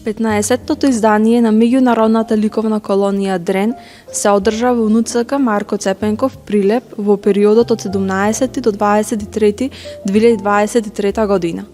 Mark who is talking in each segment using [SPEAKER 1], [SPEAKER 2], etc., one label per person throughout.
[SPEAKER 1] 15-тото издание на меѓународната ликовна колонија Дрен се одржа во НЦК Марко Цепенков Прилеп во периодот од 17 до 23 2023 година.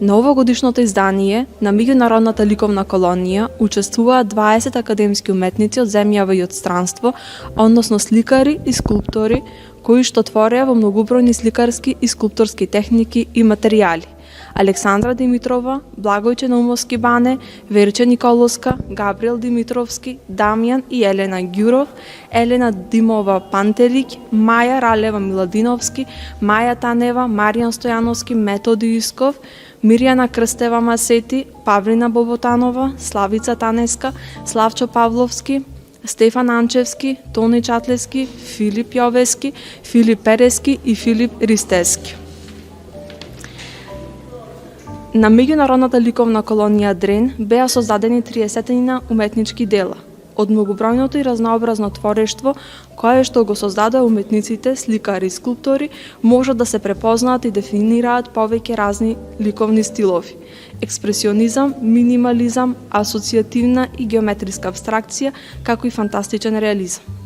[SPEAKER 1] На овогодишното издание на меѓународната ликовна колонија учествуваат 20 академски уметници од земјава и од странство, односно сликари и скулптори кои што твореа во многобројни сликарски и скулпторски техники и материјали. Александра Димитрова, Благојче Наумовски Бане, Верче Николовска, Габриел Димитровски, Дамјан и Елена Ѓуров, Елена Димова Пантерик, Маја Ралева Миладиновски, Маја Танева, Маријан Стојановски, Методи Исков, Мирјана Крстева Масети, Павлина Боботанова, Славица Танеска, Славчо Павловски, Стефан Анчевски, Тони Чатлески, Филип Јовески, Филип Перески и Филип Ристески. На меѓународната ликовна колонија Дрен беа создадени 30 уметнички дела. Од многобројното и разнообразно творештво кое што го создадоа уметниците, сликари и скулптори, можат да се препознаат и дефинираат повеќе разни ликовни стилови: експресионизам, минимализам, асоцијативна и геометриска абстракција, како и фантастичен реализам.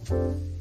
[SPEAKER 2] Thank